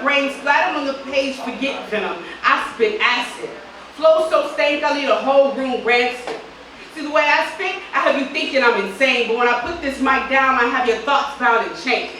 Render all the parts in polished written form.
brain splattered on the page, forget venom. I spit acid. Flow so stank, I leave the whole room rancid. See the way I speak? I have you thinking I'm insane, but when I put this mic down, I have your thoughts bound in chains.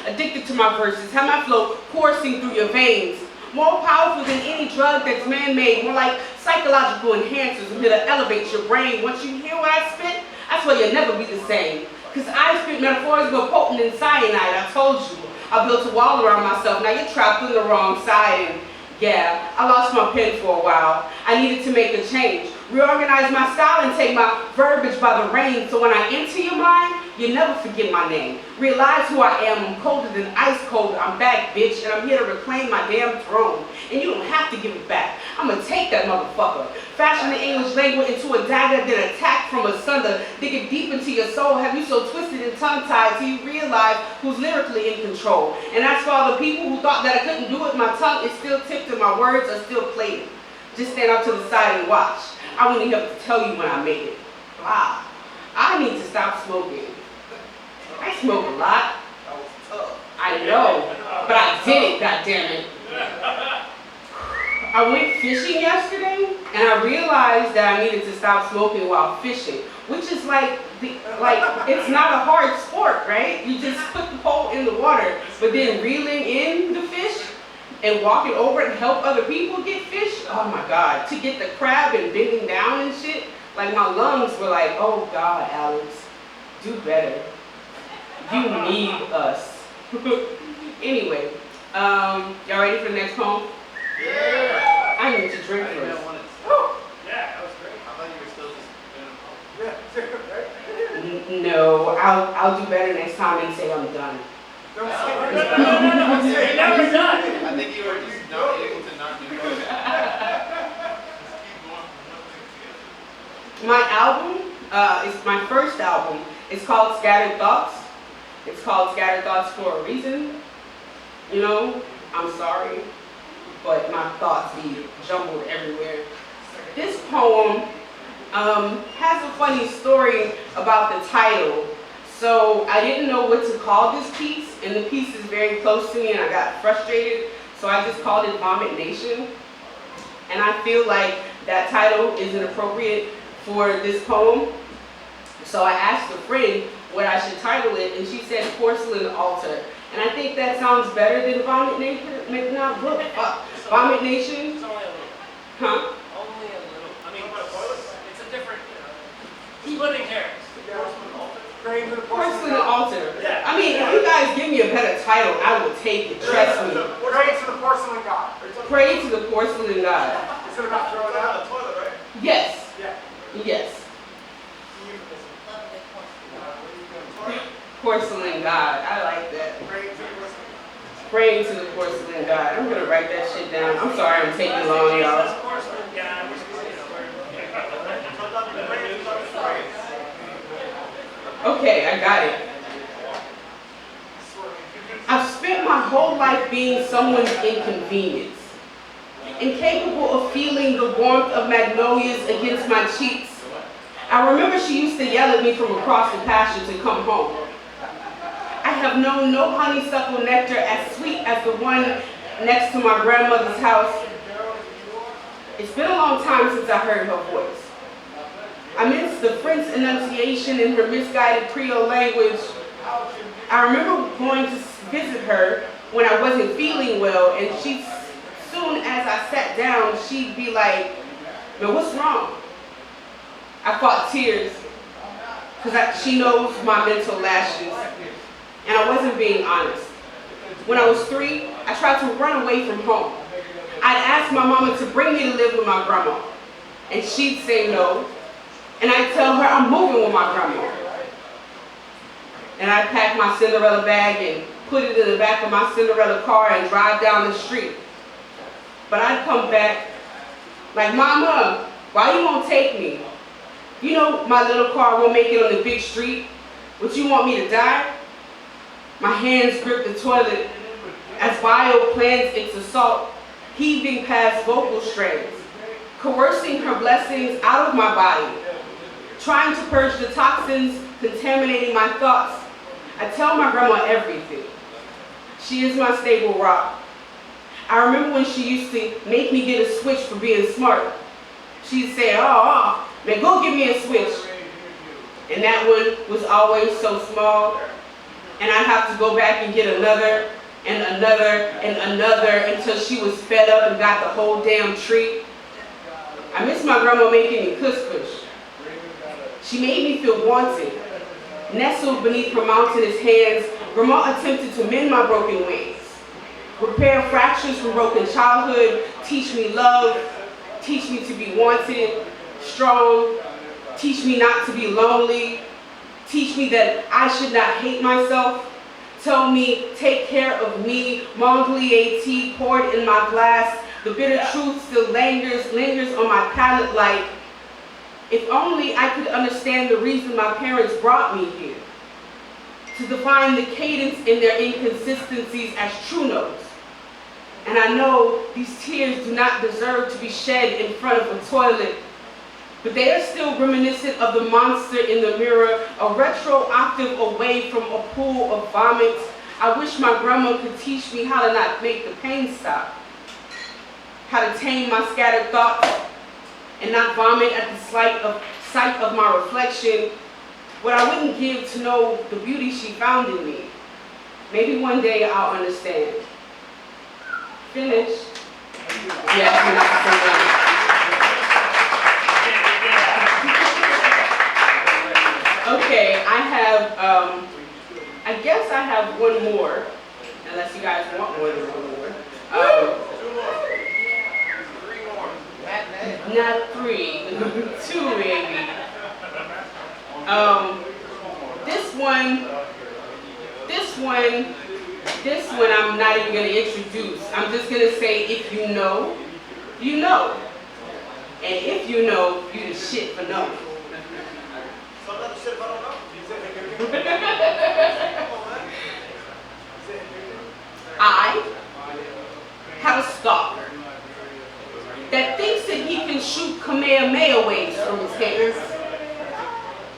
Addicted to my verses, have my flow coursing through your veins. More powerful than any drug that's man-made, more like psychological enhancers. I'm here to elevate your brain. Once you hear what I spit, I swear you'll never be the same. Because I spit metaphors more potent than cyanide, I told you. I built a wall around myself, now you're trapped on the wrong side. And yeah, I lost my pen for a while. I needed to make a change. Reorganize my style and take my verbiage by the reins. So when I enter your mind, you never forget my name. Realize who I am. I'm colder than ice cold. I'm back, bitch, and I'm here to reclaim my damn throne. And you don't have to give it back. I'm gonna take that motherfucker. Fashion the English language into a dagger, then attack from asunder. Dig it deep into your soul. Have you so twisted and tongue-tied till you realize who's lyrically in control. And as for all the people who thought that I couldn't do it, my tongue is still tipped and my words are still plated. Just stand up to the side and watch. I wouldn't have to tell you when I made it. Wow. I need to stop smoking. I smoke a lot. I know, but I did it, goddammit. I went fishing yesterday, and I realized that I needed to stop smoking while fishing, which is like it's not a hard sport, right? You just put the pole in the water, but then reeling in the fish and walking over and help other people get fish. Oh my God, to get the crab and bending down and shit, like my lungs were like, oh God, Alex, do better. You need us. Anyway, y'all ready for the next poem? Yeah. I need to drink first. Yeah, that was great. I thought you were still just No, I'll do better next time and say I'm done. No, you're never done. I think you were just not able to not do that. My album is my first album. It's called Scattered Thoughts. It's called Scattered Thoughts for a reason. You know, I'm sorry, but my thoughts be jumbled everywhere. This poem has a funny story about the title. So I didn't know what to call this piece, and the piece is very close to me, and I got frustrated, so I just called it Vomit Nation. And I feel like that title isn't appropriate for this poem. So I asked a friend what I should title it, and she said Porcelain Altar. And I think that sounds better than Vomit Nation. Vomit Nation? It's only a little. Huh? Only a little. I mean, it's a different, splitting hairs. Porcelain Altar. Yeah. I mean, if you guys give me a better title, I will take it. Trust me. Pray to the porcelain god. Pray to the porcelain god. Is it about throwing out the toilet, right? Yes. Yeah. Yes. Porcelain god. I like that. Praying to the porcelain god. I'm gonna write that shit down. I'm sorry I'm taking long, y'all. Okay, I got it. I've spent my whole life being someone's inconvenience, incapable of feeling the warmth of magnolias against my cheeks. I remember she used to yell at me from across the pasture to come home. I have known no honeysuckle nectar as sweet as the one next to my grandmother's house. It's been a long time since I heard her voice. I miss the French enunciation in her misguided Creole language. I remember going to visit her when I wasn't feeling well, and soon as I sat down, she'd be like, "Man, what's wrong?" I fought tears, because she knows my mental lashes, and I wasn't being honest. When I was 3, I tried to run away from home. I'd ask my mama to bring me to live with my grandma, and she'd say no. And I'd tell her I'm moving with my grandma. And I'd pack my Cinderella bag and put it in the back of my Cinderella car and drive down the street. But I'd come back like, "Mama, why you won't take me? You know my little car won't make it on the big street. Would you want me to die?" My hands gripped the toilet as bio plans its assault, heaving past vocal strains, coercing her blessings out of my body, trying to purge the toxins contaminating my thoughts. I tell my grandma everything. She is my stable rock. I remember when she used to make me get a switch for being smart. She'd say, oh, man, go get me a switch. And that one was always so small. And I'd have to go back and get another, and another, and another, until she was fed up and got the whole damn treat. I miss my grandma making me couscous. She made me feel wanted. Nestled beneath her mountainous hands, Grandma attempted to mend my broken wings, repair fractures from broken childhood, teach me love, teach me to be wanted, strong, teach me not to be lonely, teach me that I should not hate myself, tell me, take care of me, Mongolian tea poured in my glass, the bitter truth still lingers on my palate like, if only I could understand the reason my parents brought me here, to define the cadence in their inconsistencies as true notes. And I know these tears do not deserve to be shed in front of a toilet, but they are still reminiscent of the monster in the mirror, a retro octave away from a pool of vomit. I wish my grandma could teach me how to not make the pain stop, how to tame my scattered thoughts, and not vomit at the sight of my reflection, what I wouldn't give to know the beauty she found in me. Maybe one day I'll understand. Finished. Yes, we're not so done. Okay, I guess I have one more, unless you guys want more than one more. Not three, two maybe. This one I'm not even gonna introduce. I'm just gonna say, if you know, you know. And if you know, you the shit for knowing. I have a stalker that thinks that he can shoot Kamehameha waves from his hands.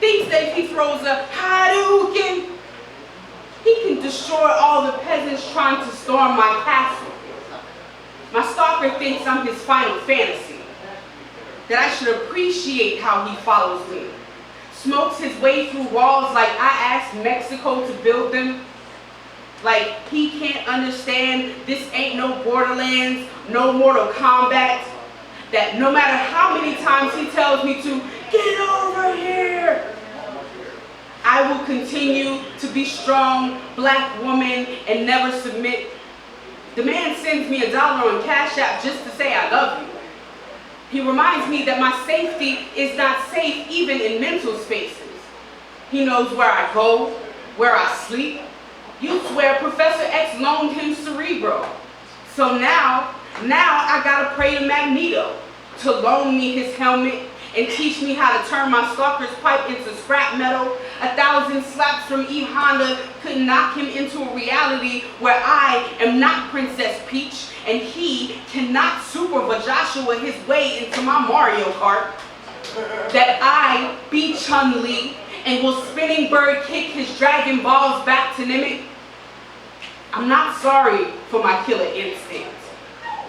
Thinks that if he throws a Hadouken, he can destroy all the peasants trying to storm my castle. My stalker thinks I'm his final fantasy, that I should appreciate how he follows me. Smokes his way through walls like I asked Mexico to build them. Like he can't understand this ain't no Borderlands, no Mortal Kombat. That no matter how many times he tells me to get over here, I will continue to be strong, black woman, and never submit. The man sends me $1 on Cash App just to say I love you. He reminds me that my safety is not safe even in mental spaces. He knows where I go, where I sleep. You swear Professor X loaned him Cerebro. So now I gotta pray to Magneto to loan me his helmet and teach me how to turn my stalker's pipe into scrap metal. 1,000 slaps from Eve Honda could knock him into a reality where I am not Princess Peach and he cannot Super Joshua his way into my Mario Kart. That I be Chun-Li and will spinning bird kick his Dragon Balls back to Namek. I'm not sorry for my killer instinct.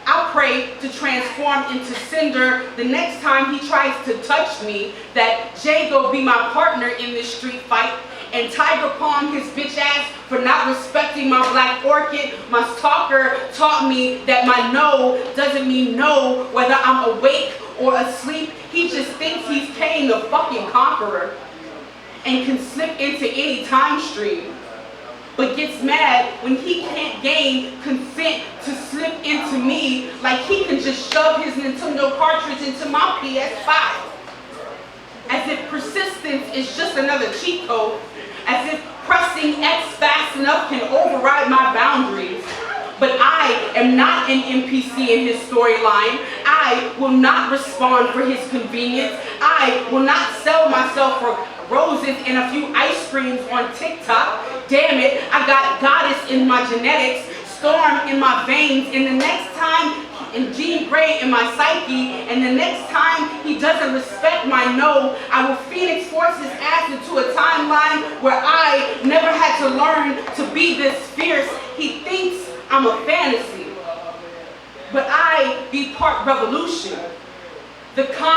I'll pray to transform into cinder the next time he tries to touch me, that Jago be my partner in this street fight, and Tiger Palm his bitch ass for not respecting my black orchid. My stalker taught me that my no doesn't mean no, whether I'm awake or asleep. He just thinks he's Kane the fucking Conqueror and can slip into any time stream, but gets mad when he can't gain consent to slip into me, like he can just shove his Nintendo cartridge into my PS5. As if persistence is just another cheat code, as if pressing X fast enough can override my boundaries. But I am not an NPC in his storyline. I will not respond for his convenience. I will not sell myself for roses and a few ice creams on TikTok. Damn it, I got Goddess in my genetics, Storm in my veins, and the next time, and Jean Grey in my psyche, and the next time he doesn't respect my no, I will Phoenix force his ass into a timeline where I never had to learn to be this fierce. He thinks I'm a fantasy, might be part revolution, the kind